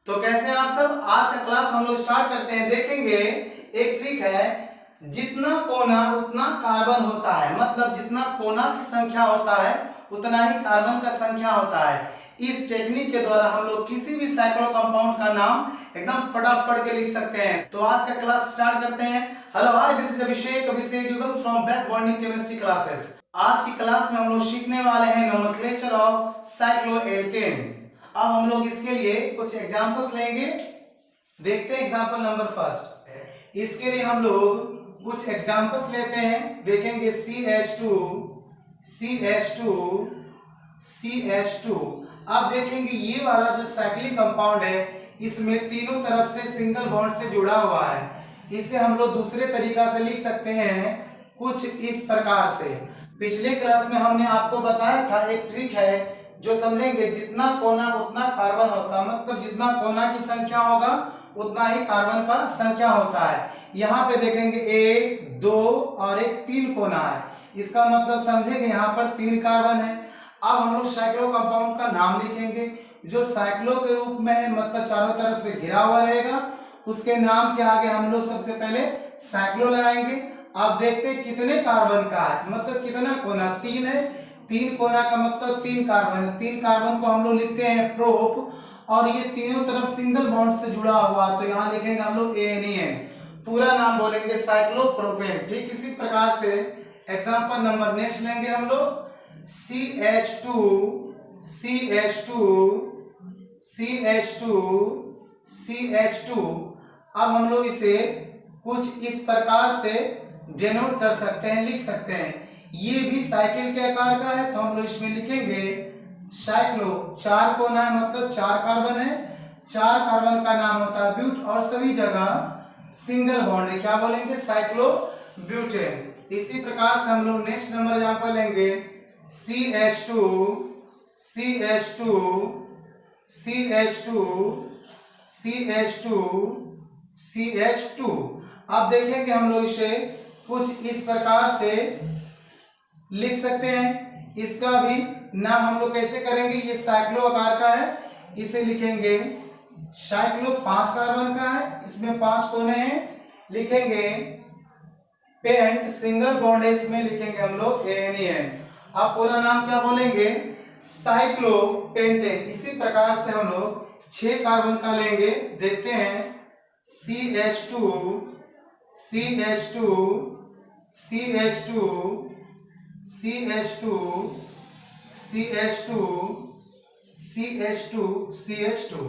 तो कैसे हैं आप सब। आज का क्लास हम लोग स्टार्ट करते हैं। देखेंगे एक ट्रिक है, जितना कोना उतना कार्बन होता है, मतलब जितना कोना की संख्या होता है उतना ही कार्बन का संख्या होता है। इस टेक्निक के द्वारा हम लोग किसी भी साइक्लो कंपाउंड का नाम एकदम फटाफट के लिख सकते हैं। तो आज का क्लास स्टार्ट करते हैं। हेलो हाय, दिस इज अभिषेक युगल from back bonding chemistry classes. आज की क्लास में हम लोग सीखने वाले हैं नोमेनक्लेचर ऑफ साइक्लोएल्केन। अब हम लोग इसके लिए कुछ एग्जांपल्स लेंगे। देखते हैं एग्जांपल नंबर फर्स्ट। इसके लिए हम लोग कुछ एग्जांपल्स लेते हैं। देखेंगे CH2 CH2 CH2। अब देखेंगे ये वाला जो साइक्लिक कंपाउंड है इसमें तीनों तरफ से सिंगल बॉन्ड से जुड़ा हुआ है। इसे हम लोग दूसरे तरीका से लिख सकते हैं कुछ इस प्रकार से। पिछले क्लास में हमने आपको बताया था एक ट्रिक है जो समझेंगे, जितना कोना उतना कार्बन होता है, मतलब जितना कोना की संख्या होगा उतना ही कार्बन का संख्या होता है। यहाँ पे देखेंगे 1, 2 और एक 3 कोना है, इसका मतलब समझेंगे यहाँ पर 3 कार्बन है। अब हम लोग साइक्लो कंपाउंड का नाम लिखेंगे जो साइक्लो के रूप में है, मतलब चारों तरफ से घिरा हुआ रहेगा। उसके नाम के आगे हम लोग सबसे पहले साइक्लो लगाएंगे। अब देखते हैं कितने कार्बन का है, मतलब कितना कोना, 3 है। 3 कोना का मतलब 3 कार्बन है। 3 कार्बन को हम लोग लिखते हैं प्रोप, और ये तीनों तरफ सिंगल बॉन्ड से जुड़ा हुआ, तो यहाँ लिखेंगे हम लोग ANEN। पूरा नाम बोलेंगे साइक्लोप्रोपेन। ठीक इसी प्रकार से एग्जांपल नंबर नेक्स्ट लेंगे हम लोग CH2 CH2 CH2 CH2। अब हम लोग इसे कुछ इस प्रकार से डिनोट कर सकते हैं, लिख सकते हैं। ये भी साइकिल के आकार का है, तो हम लोग इसमें लिखेंगे साइक्लो। 4 कोना है, मतलब 4 कार्बन है। 4 कार्बन का नाम होता है ब्यूट, और सभी जगह सिंगल बॉन्ड है, क्या बोलेंगे, साइक्लो ब्यूटेन। इसी प्रकार से हम लोग नेक्स्ट नंबर एग्जांपल लेंगे CH2 CH2 CH2 CH2 CH2। अब देखेंगे हम लोग इसे कुछ इस प्रकार से लिख सकते हैं। इसका भी नाम हम लोग कैसे करेंगे, ये साइक्लो आकार का है, इसे लिखेंगे साइक्लो। 5 कार्बन का है, इसमें 5 कोने हैं, लिखेंगे पेंट, सिंगल बॉन्ड है, इसमें लिखेंगे हम लोग ANEN। अब पूरा नाम क्या बोलेंगे, साइक्लो पेंटेन। इसी प्रकार से हम लोग 6 कार्बन का लेंगे। देखते हैं CH2 CH2 CH2 CH2 CH2 CH2 CH2।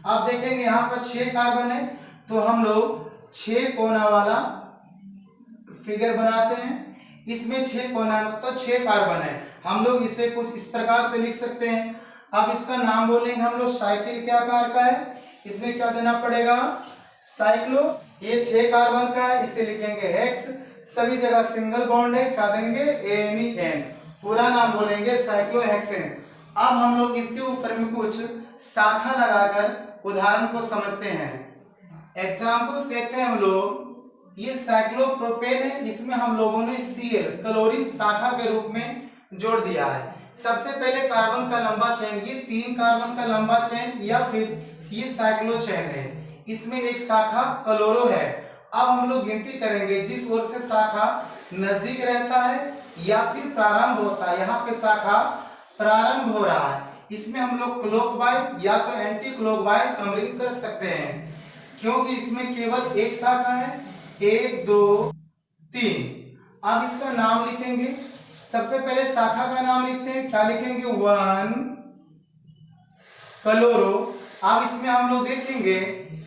अब देखेंगे यहाँ पर 6 कार्बन है, तो हम लोग 6 कोना वाला फिगर बनाते हैं। इसमें 6 कोना मतलब 6 कार्बन है, हम लोग इसे कुछ इस प्रकार से लिख सकते हैं। अब इसका नाम बोलेंगे हम लोग साइकिल के आकार का है, इसमें क्या देना पड़ेगा, साइक्लो। ये 6 कार्बन का है, इसे लिखेंगे हेक्स, सभी जगह सिंगल बॉन्ड है, क्या देंगे ANEN। पूरा नाम बोलेंगे साइक्लोहेक्सेन। अब हम लोग इसके ऊपर में कुछ शाखा लगाकर उदाहरण को समझते हैं। एग्जांपल्स देखते हैं हम लोग। ये साइक्लोप्रोपेन है, इसमें हम लोगों ने Cl क्लोरीन शाखा के रूप में जोड़ दिया है। सबसे पहले कार्बन का लंबा चेन, ये 3 कार्बन का लंबा चेन या फिर ये साइक्लो चेन है, इसमें एक शाखा क्लोरो है। अब हम लोग गिनती करेंगे, जिस ओर से शाखा नजदीक रहता है या फिर प्रारंभ होता है, यहाँ पे शाखा प्रारंभ हो रहा है, इसमें हम लोग क्लॉकवाइज या तो एंटी क्लॉकवाइज नंबरिंग कर सकते हैं, क्योंकि इसमें केवल एक शाखा है, 1 2 3। अब इसका नाम लिखेंगे। सबसे पहले शाखा का नाम लिखते हैं, क्या लिखेंगे, 1 क्लोरो। अब इसमें हम लोग देखेंगे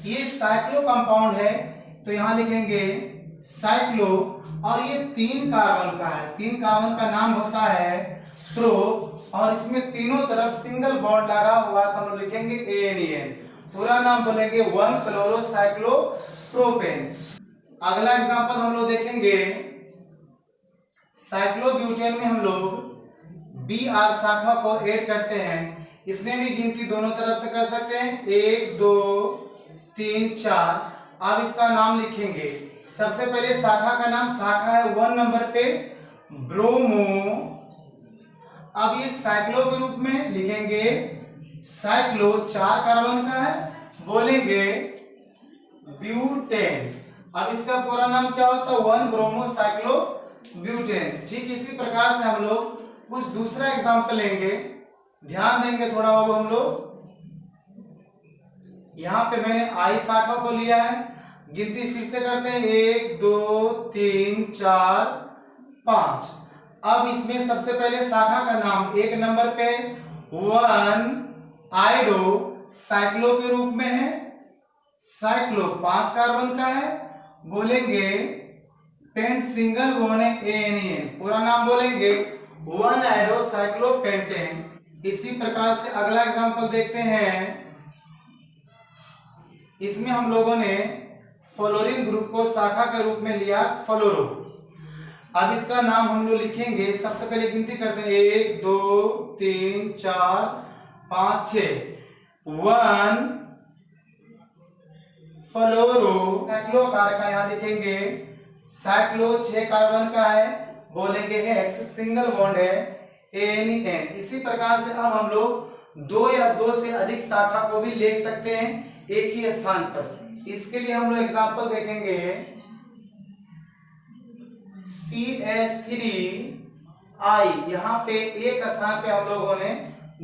ये साइक्लो कंपाउंड है, तो यहाँ लिखेंगे साइक्लो, और ये 3 कार्बन का है। 3 कार्बन का नाम होता है प्रोप, और इसमें तीनों तरफ सिंगल बॉन्ड लगा हुआ, तो हम लिखेंगे ANEN। पूरा नाम बोलेंगे 1 क्लोरो साइक्लो प्रोपेन। अगला एग्जांपल हम लोग देखेंगे साइक्लोब्यूटेन में हम लोग Br शाखा को ऐड करते हैं। इसमें भी गिनती दोनों तरफ से कर सकते हैं, 1 2 3 4। अब इसका नाम लिखेंगे। सबसे पहले शाखा का नाम, शाखा है 1 नंबर पे ब्रोमो। अब ये साइक्लो के रूप में लिखेंगे साइक्लो, 4 कार्बन का है, बोलेंगे ब्यूटेन। अब इसका पूरा नाम क्या होता है? 1 ब्रोमो साइक्लो ब्यूटेन। ठीक इसी प्रकार से हम लोग कुछ दूसरा एग्जाम्पल लेंगे, ध्यान देंगे थोड़ा बाबू। हम लोग यहाँ पे मैंने आई शाखा को लिया है, गिनती फिर से करते हैं 1 2 3 4 5। अब इसमें सबसे पहले शाखा का नाम एक नंबर पे 1 आइडो साइक्लो के रूप में है। साइक्लो 5 कार्बन का है, बोलेंगे पेंट सिंगल बॉन्ड है एन। पूरा नाम बोलेंगे 1 आइडो साइक्लो पेंटेन। इसी प्रकार से अगला एग्जांपल देखते हैं। इसमें हम लोगों ने फ्लोरीन ग्रुप को शाखा के रूप में लिया, फ्लोरो। अब इसका नाम हम लोग लिखेंगे, सबसे पहले गिनती करते हैं 1 2 3 4 5 6। 1 फ्लोरो साइक्लो कार का यहाँ लिखेंगे साइक्लो 6 कार्बन का है, बोलेंगे हेक्स सिंगल बॉन्ड है एन। इसी प्रकार से अब हम लोग 2 या 2 से अधिक शाखा को भी ले सकते हैं एक ही स्थान पर। इसके लिए हम लोग एग्जांपल देखेंगे CH3I। यहाँ पे एक स्थान पे हम लोगों ने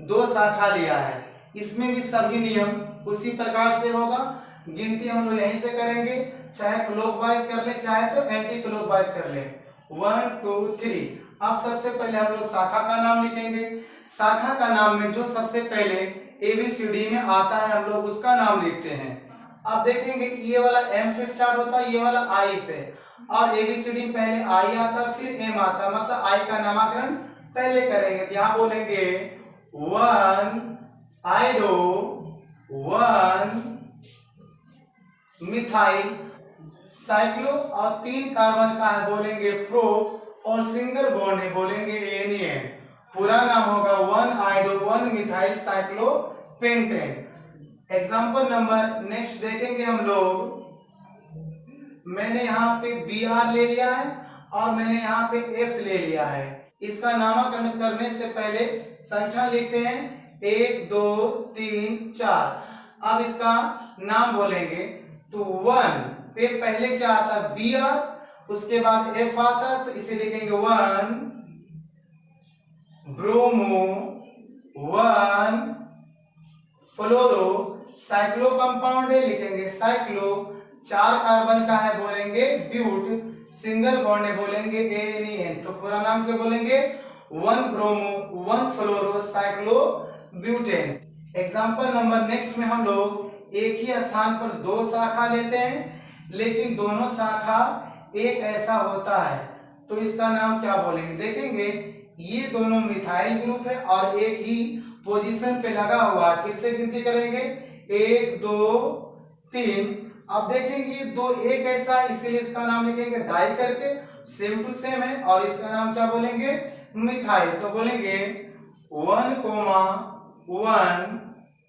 2 शाखा लिया है, इसमें भी सभी नियम उसी प्रकार से होगा। गिनती हम लोग यहीं से करेंगे, चाहे क्लॉकवाइज कर ले चाहे तो एंटी क्लॉकवाइज कर ले। 1 2 3। अब सबसे पहले हम लोग शाखा का नाम लिखेंगे। शाखा का नाम में जो सबसे पहले ABCD में आता है हम लोग उसका नाम लिखते हैं। अब देखेंगे ये वाला M से स्टार्ट होता है, ये वाला I से, और ABCD पहले I आता फिर M आता, मतलब I का नामकरण पहले करेंगे। यहाँ बोलेंगे 1 आइडो 1 मिथाइल साइक्लो और 3 कार्बन का है, बोलेंगे प्रो, और सिंगल बॉन्ड है, बोलेंगे एन। पूरा नाम होगा 1 आइडो 1 methyl cyclo pentane. Example number next देखेंगे हम लोग। मैंने यहाँ पे Br ले लिया है और मैंने यहाँ पे F ले लिया है। इसका नामकरण करने से पहले संख्या लिखते हैं 1 2 3 4। अब इसका नाम बोलेंगे तो 1 पे पहले क्या आता है? Br, उसके बाद F आता है, तो इसे लिखेंगे 1 ब्रोमो 1 फ्लोरो साइक्लो कंपाउंड है, लिखेंगे साइक्लो 4 कार्बन का है, बोलेंगे ब्यूट, सिंगल बॉन्ड है, बोलेंगे एन। तो पूरा नाम क्या बोलेंगे? 1 bromo 1 fluoro cyclo butane. Example number next में हम लोग एक ही स्थान पर 2 शाखा लेते हैं, लेकिन दोनों शाखा एक ऐसा होता है, तो इसका नाम क्या बोलेंगे? देखेंगे ये दोनों मिथाइल ग्रुप है और एक ही पोजीशन पे लगा हुआ है। फिर से गिनती करेंगे 1 2 3। अब देखेंगे ये 2 एक ऐसा, इसीलिए इसका नाम लिखेंगे डाई करके, सेम टू सेम है, और इसका नाम क्या बोलेंगे? मिथाइल। तो बोलेंगे 1 1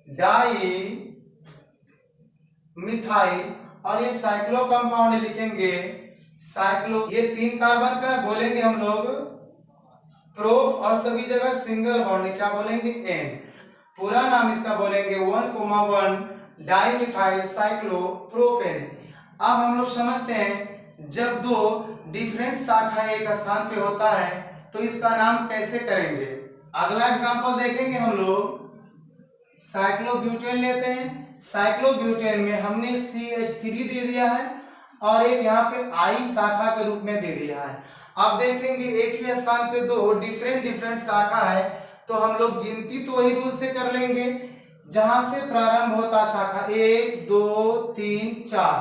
डाई मिथाइल, और ये साइक्लो कंपाउंड लिखेंगे साइक्लो, ये 3 कार्बन का, बोलेंगे हम लोग प्रो, और सभी जगह सिंगल बॉन्ड है, क्या बोलेंगे? एन। पूरा नाम इसका बोलेंगे 1 1 डाई मिथाइल साइक्लो प्रोपेन। अब हम लोग समझते हैं जब 2 डिफरेंट शाखा एक स्थान पे होता है तो इसका नाम कैसे करेंगे। अगला एग्जांपल देखेंगे हम लोग। साइक्लोब्यूटेन लेते हैं। साइक्लोब्यूटेन में हमने CH3 दे दिया है और एक यहाँ पे I शाखा के रूप में दे दिया है। अब देखेंगे एक ही स्थान पे 2 डिफरेंट शाखा है, तो हम लोग गिनती तो वही रूल से कर लेंगे जहां से प्रारंभ होता शाखा 1 2 3 4,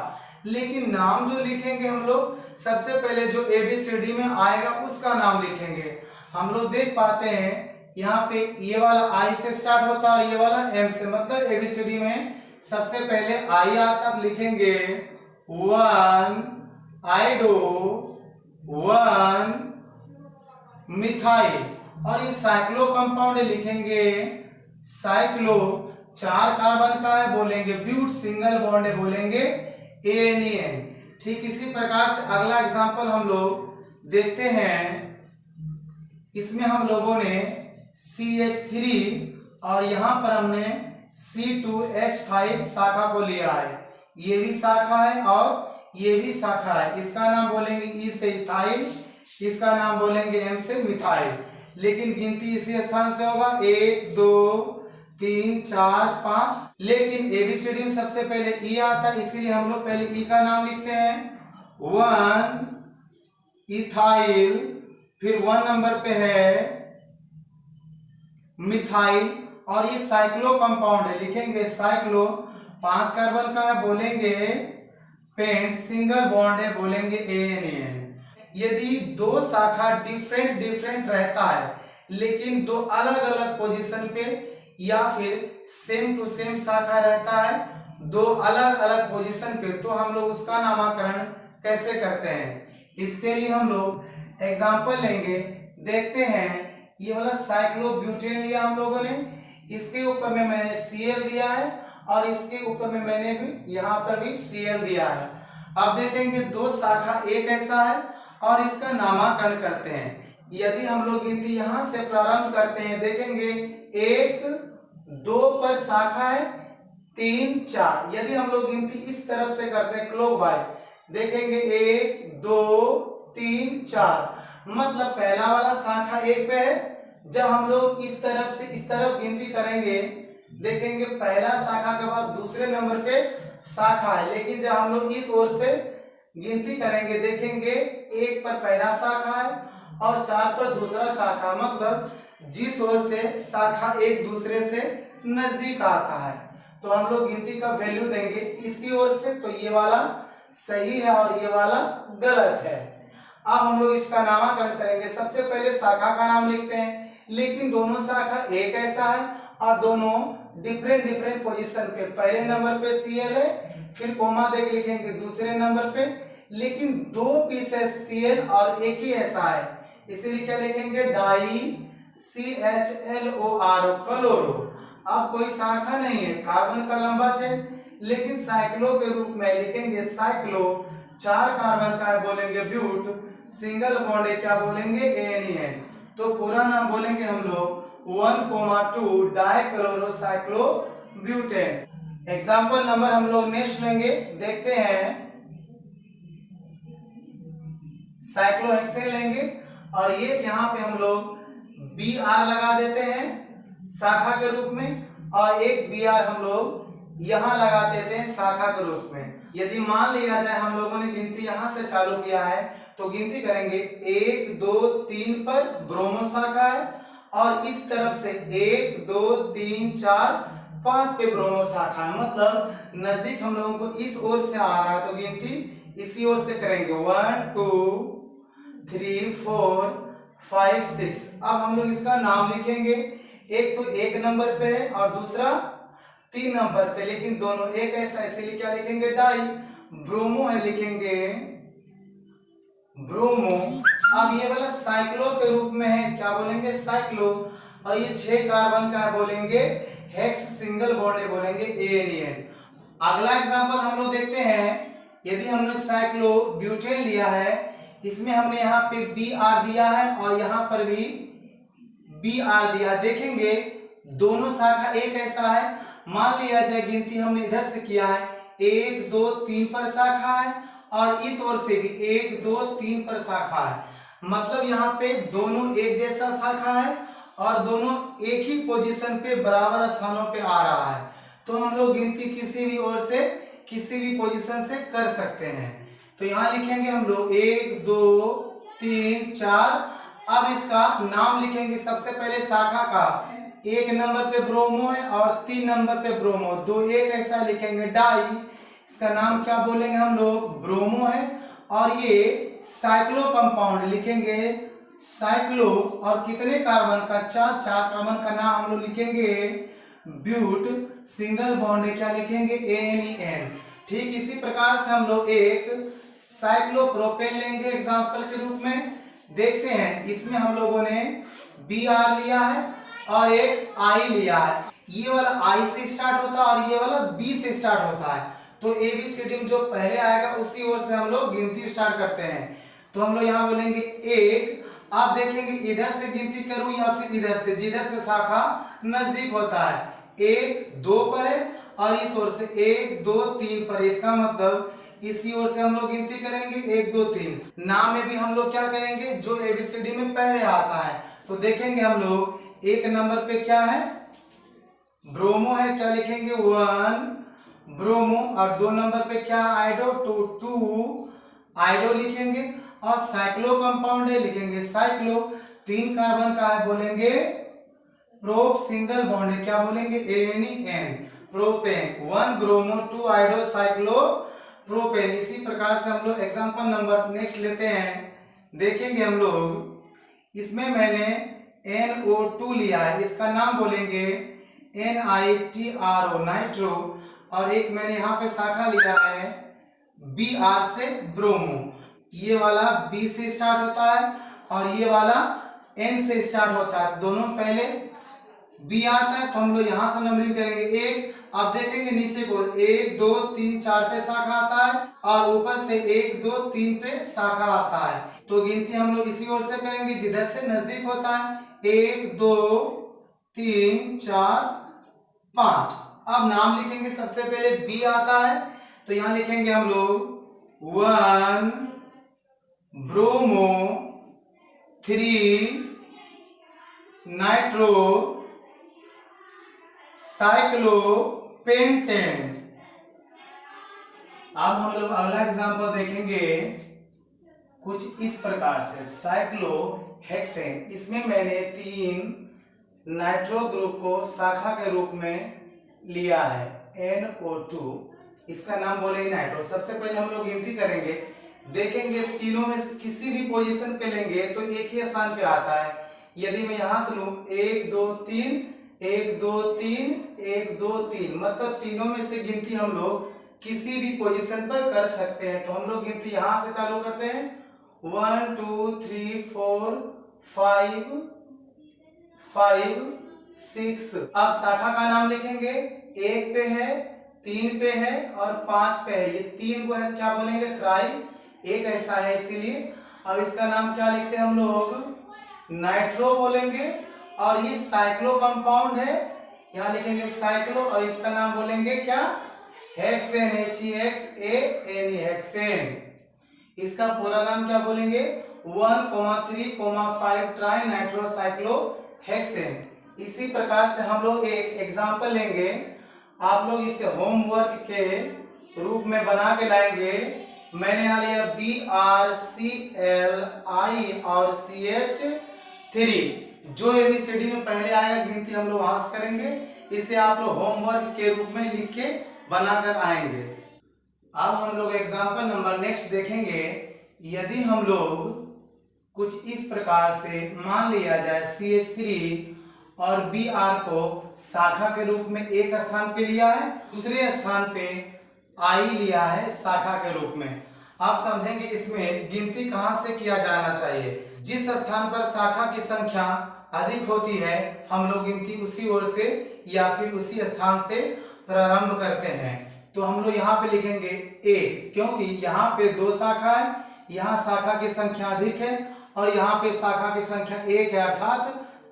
लेकिन नाम जो लिखेंगे हम लोग सबसे पहले जो ABCD में आएगा उसका नाम लिखेंगे। हम लोग देख पाते हैं यहाँ पे ये वाला I से स्टार्ट होता है और ये वाला M से, मतलब ABCD में सबसे पहले I आता, लिखेंगे 1 आइडो 1 मिथाइल, और ये साइक्लो कंपाउंड लिखेंगे साइक्लो 4 कार्बन का है, बोलेंगे ब्यूट, सिंगल बॉन्ड है, बोलेंगे एन। ठीक इसी प्रकार से अगला एग्जांपल हम लोग देखते हैं। इसमें हम लोगों ने CH3 और यहाँ पर हमने C2H5 शाखा को लिया है, ये भी शाखा है और ये भी शाखा है। इसका नाम बोलेंगे ई से इथाइल, इसका नाम बोलेंगे एम से मिथाइल, लेकिन गिनती इसी स्थान से होगा 1 2 3 4 5। लेकिन एबीसीडी में सबसे पहले ई आता है, इसीलिए हम लोग पहले ई का नाम लिखते हैं 1 इथाइल, फिर 1 नंबर पे है मिथाइल, और ये साइक्लो कंपाउंड है, लिखेंगे साइक्लो, 5 कार्बन का है बोलेंगे पेंट, सिंगल बॉन्ड है बोलेंगे एन। यदि दो शाखा डिफरेंट रहता है लेकिन दो अलग अलग पोजीशन पे, या फिर सेम टू सेम शाखा रहता है दो अलग अलग पोजीशन पे, तो हम लोग उसका नामकरण कैसे करते हैं? इसके लिए हम लोग एग्जांपल लेंगे। देखते हैं, ये वाला साइक्लोब्यूटेन लिया हम लोगों ने, इसके ऊपर में मैंने Cl दिया है और इसके ऊपर में मैंने भी यहाँ पर भी Cl दिया है। अब देखेंगे दो शाखा एक ऐसा है और इसका नामकरण करते हैं। यदि हम लोग गिनती यहाँ से प्रारंभ करते हैं, देखेंगे 1 2 पर शाखा है 3 4। यदि हम लोग गिनती इस तरफ से करते हैं क्लॉकवाइज, देखेंगे 1 2 3 4, मतलब पहला वाला शाखा 1 पे है। जब हम लोग इस तरफ से इस तरफ गिनती करेंगे, देखेंगे पहला शाखा के बाद दूसरे नंबर पे शाखा है, लेकिन जब हम लोग इस ओर से गिनती करेंगे, देखेंगे 1 पर पहला शाखा है और 4 पर दूसरा शाखा, मतलब जिस ओर से शाखा एक दूसरे से नजदीक आता है तो हम लोग गिनती का वैल्यू देंगे इसी ओर से, तो ये वाला सही है और ये वाला गलत है। अब हम लोग इसका नामकरण करेंगे। सबसे पहले शाखा का नाम लिखते हैं, लेकिन दोनों शाखा एक ऐसा है और दोनों डिफरेंट पोजीशन पे, पहले नंबर पे Cl है, फिर कोमा देके लिखेंगे दूसरे नंबर पे, लेकिन दो पीसेस Cl और एक ही ऐसा है, इसीलिए क्या लिखेंगे डाई CHLOR क्लोरो। अब कोई शाखा नहीं है, कार्बन का लंबा चेन, लेकिन साइक्लो के रूप में लिखेंगे साइक्लो, 4 कार्बन का है बोलेंगे ब्यूट, सिंगल बॉन्ड है क्या बोलेंगे एन। तो पूरा नाम बोलेंगे हम लोग 1,2 डाइक्लोरोसाइक्लोब्यूटेन। एग्जाम्पल नंबर हम लोग नेक्स्ट लेंगे, देखते हैं साइक्लोहेक्सेन लेंगे और ये यहाँ पे हम लोग Br लगा देते हैं शाखा के रूप में, और एक Br हम लोग यहाँ लगा देते हैं शाखा के रूप में। यदि मान लिया जाए हम लोगों ने गिनती यहाँ से चालू किया है, तो गिनती करेंगे 1 2 3 पर ब्रोमो शाखा है और इस तरफ से 1 2 3 4 5 पे ब्रोमो शाखा है, मतलब नजदीक हम लोगों को इस ओर से आ रहा है, तो गिनती इसी ओर से करेंगे 1 2 3 4 5 6। अब हम लोग इसका नाम लिखेंगे, एक तो 1 नंबर पे है और दूसरा 3 नंबर पे, लेकिन दोनों एक ऐसा, इसीलिए क्या लिखेंगे डाई। ब्रोमो है, लिखेंगे ब्रोमो। अब ये वाला साइक्लो के रूप में है, क्या बोलेंगे साइक्लो, और ये 6 कार्बन का है बोलेंगे हेक्स, सिंगल बॉन्ड है बोलेंगे एन। अगला एग्जांपल हम लोग देखते हैं। यदि हमने साइक्लो ब्यूटेन लिया है, इसमें हमने यहाँ पे Br दिया है और यहाँ पर भी Br दिया, देखेंगे दोनों शाखा एक ऐसा है। मान लिया जाए गिनती हमने इधर से किया है 1 2 3 पर शाखा है और इस ओर से भी 1 2 3 पर शाखा है, मतलब यहाँ पे दोनों एक जैसा शाखा है और दोनों एक ही पोजीशन पे बराबर स्थानों पे आ रहा है, तो हम लोग गिनती किसी भी ओर से किसी भी पोजीशन से कर सकते हैं। तो यहाँ लिखेंगे हम लोग 1 2 3 4। अब इसका नाम लिखेंगे, सबसे पहले शाखा का 1 नंबर पे ब्रोमो है और 3 नंबर पे ब्रोमो, दो एक ऐसा लिखेंगे डाई। इसका नाम क्या बोलेंगे हम लोग ब्रोमो है, और ये साइक्लो कंपाउंड लिखेंगे साइक्लो, और कितने कार्बन का 4 कार्बन का नाम हम लोग लिखेंगे ब्यूट, सिंगल बॉन्ड है क्या लिखेंगे एन। ठीक इसी प्रकार से हम लोग एक साइक्लोप्रोपेन लेंगे एग्जांपल के रूप में। देखते हैं, इसमें हम लोगों ने Br लिया है और एक I लिया है, ये वाला I से स्टार्ट होता है और ये वाला B से स्टार्ट होता है, तो ABCD में जो पहले आएगा उसी ओर से हम लोग गिनती स्टार्ट करते हैं। तो हम लोग यहाँ बोलेंगे 1। आप देखेंगे इधर से गिनती करूं या फिर इधर से, जिधर से शाखा नजदीक होता है, 1 2 पर है और इस ओर से 1 2 3 पर। इसका मतलब इसी ओर से हम लोग गिनती करेंगे 1 2 3। नाम में भी हम लोग क्या करेंगे, जो एबीसीडी में पहले आता है। तो देखेंगे हम लोग 1 नंबर पे क्या है, ब्रोमो है, क्या लिखेंगे 1 ब्रोमो। और 2 नंबर पे क्या आइडो, 2 आइडो लिखेंगे। और साइक्लो कंपाउंड है, लिखेंगे साइक्लो। 3 कार्बन का है, बोलेंगे प्रोप। सिंगल बॉन्ड है, क्या बोलेंगे N propane. 1 bromo 2 आइडो cyclo propane. इसी प्रकार से हम लोग एग्जांपल नंबर नेक्स्ट लेते हैं। देखेंगे हम लोग इसमें मैंने NO2 लिया है, इसका नाम बोलेंगे NITRO नाइट्रो। और एक मैंने यहाँ पे शाखा लिया है BR से ब्रोमो। ये वाला B से स्टार्ट होता है और ये वाला N से स्टार्ट होता है। दोनों पहले B आता है तो हम लोग यहाँ से नंबरिंग करेंगे 1। अब देखेंगे नीचे को 1 2 3 4 पे शाखा आता है और ऊपर से 1 2 3 पे शाखा आता है। तो गिनती हम लोग इसी ओर से करेंगे जिधर से नजदीक होता है। 1 2 3 4 5। अब नाम लिखेंगे, सबसे पहले B आता है तो यहाँ लिखेंगे हम लोग 1 ब्रोमो 3 नाइट्रो साइक्लोपेंटेन। अब हम लोग अगला एग्जांपल देखेंगे कुछ इस प्रकार से, साइक्लोहेक्सेन। इसमें मैंने 3 नाइट्रो ग्रुप को शाखा के रूप में लिया है NO2। इसका नाम बोलेंगे नाइट्रो। सबसे पहले हम लोग गिनती करेंगे, देखेंगे तीनों में से किसी भी पोजीशन पे लेंगे तो एक ही स्थान पे आता है। यदि मैं यहां से लूं 1 2 3 1 2 3 1 2 3, मतलब तीनों में से गिनती हम लोग किसी भी पोजीशन पर कर सकते हैं। तो हम लोग गिनती यहां से चालू करते हैं 1 2 3 4 5 5 6। अब शाखा का नाम लिखेंगे, 1 पे है 3 पे है और 5 पे है। ये 3 को है क्या बोलेंगे ट्राई, एक ऐसा है इसीलिए। अब इसका नाम क्या लिखते हैं हम लोग, नाइट्रो बोलेंगे। और ये साइक्लो कंपाउंड है, यहाँ लिखेंगे साइक्लो। और इसका नाम बोलेंगे क्या, हेक्सेन, HEXANE हेक्सेन। इसका पूरा नाम क्या बोलेंगे 1,3,5 ट्राई नाइट्रो साइक्लो हेक्सेन। इसी प्रकार से हम लोग एक एग्जाम्पल लेंगे, आप लोग इसे होमवर्क के रूप में बना के लाएंगे। मैंने यहाँ लिया BRCLI और CH3। जो ABCD में पहले आएगा गिनती हम लोग वहां से करेंगे। इसे आप लोग होमवर्क के रूप में लिख के बनाकर आएंगे। अब हम लोग एग्जाम्पल नंबर नेक्स्ट देखेंगे। यदि हम लोग कुछ इस प्रकार से मान लिया जाए CH3 और BR को शाखा के रूप में एक स्थान पे लिया है, दूसरे स्थान पे I लिया है शाखा के रूप में। आप समझेंगे इसमें गिनती कहां से किया जाना चाहिए। जिस स्थान पर शाखा की संख्या अधिक होती है हम लोग गिनती उसी ओर से या फिर उसी स्थान से प्रारंभ करते हैं। तो हम लोग यहाँ पे लिखेंगे 1, क्योंकि यहाँ पे 2 शाखा है, यहाँ शाखा की संख्या अधिक है और यहाँ पे शाखा की संख्या 1 है, अर्थात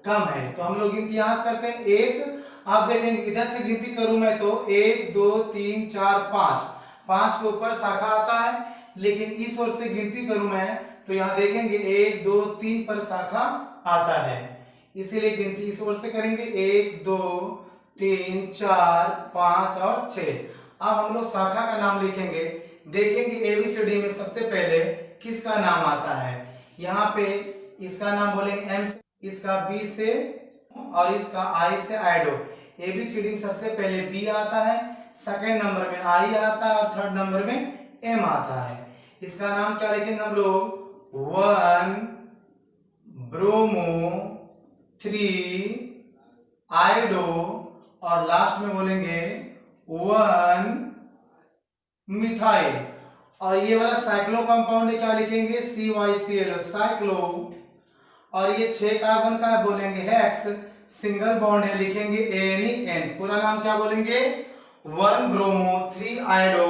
कम है। तो हम लोग गिनती यहाँ से करते हैं 1। आप देखेंगे इधर से गिनती करूं मैं तो 1 2 3 4 5, 5 के ऊपर शाखा आता है। लेकिन इस ओर से गिनती करूं मैं तो यहाँ देखेंगे 1 2 3 पर शाखा आता है, इसीलिए गिनती इस ओर से करेंगे 1 2 3 4 5 और 6। अब हम लोग शाखा का नाम लिखेंगे। देखेंगे ABCD में सबसे पहले किसका नाम आता है। यहाँ पे इसका नाम बोलेंगे M से, इसका B से और इसका I से आइडो। ABCD में सबसे पहले B आता है, सेकंड नंबर में I आता है और थर्ड नंबर में M आता है। इसका नाम क्या लिखेंगे हम लोग 1 ब्रोमो 3 आइडो और लास्ट में बोलेंगे 1 मिथाइल। और ये वाला साइक्लो कंपाउंड है, क्या लिखेंगे CYCl साइक्लो। और ये 6 कार्बन का है, बोलेंगे हेक्स। सिंगल बॉन्ड है, लिखेंगे ANEN। पूरा नाम क्या बोलेंगे 1 ब्रोमो 3 आइडो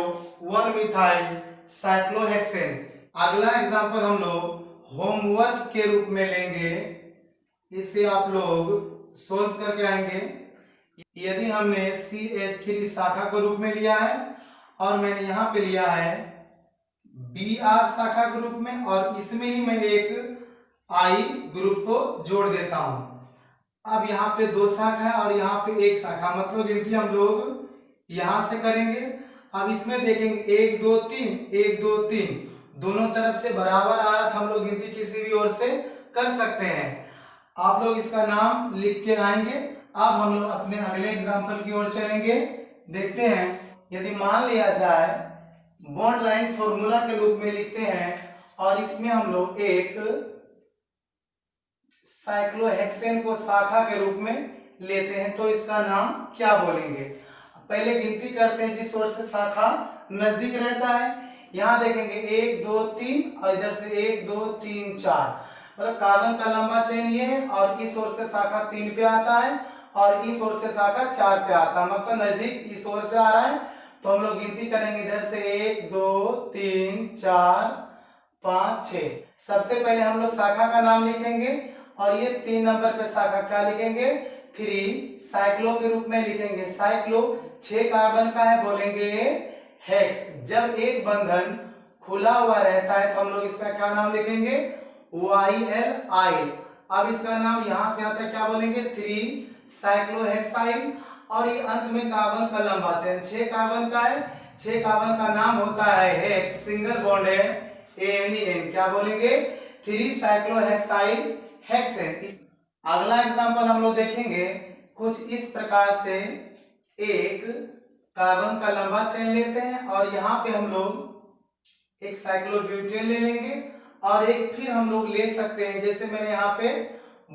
1 मिथाइल साइक्लोहेक्सेन। अगला एग्जांपल हम लोग होमवर्क के रूप में लेंगे, इसे आप लोग सोल्व करके आएंगे। यदि हमने CH3 शाखा के रूप में लिया है और मैंने यहाँ पे लिया है Br शाखा के रूप में, और इसमें ही मैं एक I ग्रुप को जोड़ देता हूँ। अब यहाँ पे 2 शाखा है और यहाँ पे 1 शाखा, मतलब गिनती हम लोग यहाँ से करेंगे। अब इसमें देखेंगे 1 2 3 1 2 3, दोनों तरफ से बराबर आ रहा था, हम लोग गिनती किसी भी ओर से कर सकते हैं। आप लोग इसका नाम लिख के आएंगे। अब हम लोग अपने अगले एग्जाम्पल की ओर चलेंगे। देखते हैं, यदि मान लिया जाए बॉन्ड लाइन फॉर्मूला के रूप में लिखते हैं और इसमें हम लोग एक साइक्लोहेक्सेन को शाखा के रूप में लेते हैं, तो इसका नाम क्या बोलेंगे? पहले गिनती करते हैं जिस ओर से शाखा नजदीक रहता है। यहाँ देखेंगे 1 2 3 और इधर से 1 2 3 4, मतलब कार्बन का लंबा चेन ये है और इस ओर से शाखा 3 पे आता है और इस ओर से शाखा 4 पे आता है, मतलब नजदीक इस ओर से आ रहा है। तो हम लोग गिनती करेंगे इधर से 1 2 3 4 5 6। सबसे पहले हम लोग शाखा का नाम लिखेंगे और ये 3 नंबर पे शाखा क्या लिखेंगे? 3 साइक्लो के रूप में लिखेंगे। साइक्लो 6 कार्बन का है, बोलेंगे हेक्स। जब एक बंधन खुला हुआ रहता है तो हम लोग इसका क्या नाम लिखेंगे? YL। अब इसका नाम यहां से आता है, क्या बोलेंगे? 3 साइक्लोहेक्साइल। और ये अंत में कार्बन का लंबा चेन 6 कार्बन का है, 6 कार्बन का नाम होता है हेक्स, सिंगल बॉन्ड है ANEN, क्या बोलेंगे? 3 साइक्लोहेक्साइल हेक्सेन। अगला एग्जांपल हम लोग देखेंगे कुछ इस प्रकार से। एक कार्बन का लंबा चेन लेते हैं और यहाँ पे हम लोग एक साइक्लोब्यूटेन ले लेंगे और एक फिर हम लोग ले सकते हैं, जैसे मैंने यहाँ पे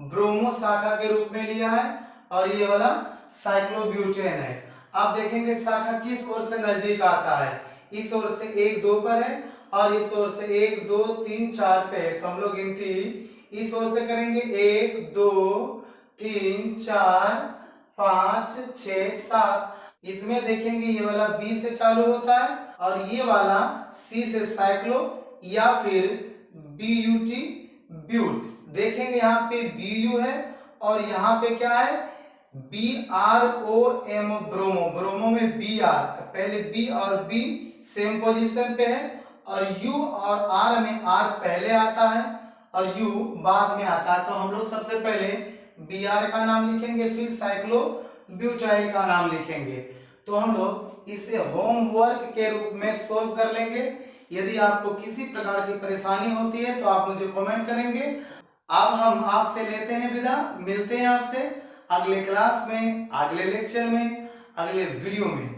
ब्रोमो शाखा के रूप में लिया है और ये वाला साइक्लोब्यूटेन है। अब देखेंगे शाखा किस ओर से नजदीक आता है। इस ओर से 1 2 पर है और इस ओर से 1 2 3 4 पे है, तो हम लोग गिनती इस ओर से करेंगे 1 2 3 4 5 6 7। इसमें देखेंगे ये वाला B से चालू होता है और ये वाला C से साइक्लो या फिर BUT ब्यूट। देखेंगे यहाँ पे BU है और यहाँ पे क्या है? BROM bromo. ब्रोमो में BR, पहले B और B सेम पोजीशन पे है और U और R में R पहले आता है और U बाद में आता है। तो हम लोग सबसे पहले Br का नाम लिखेंगे, फिर साइक्लो ब्यूटाइल का नाम लिखेंगे। तो हम लोग इसे होमवर्क के रूप में सोल्व कर लेंगे। यदि आपको किसी प्रकार की परेशानी होती है तो आप मुझे कमेंट करेंगे। अब हम आपसे लेते हैं विदा, मिलते हैं आपसे अगले क्लास में, अगले लेक्चर में, अगले वीडियो में।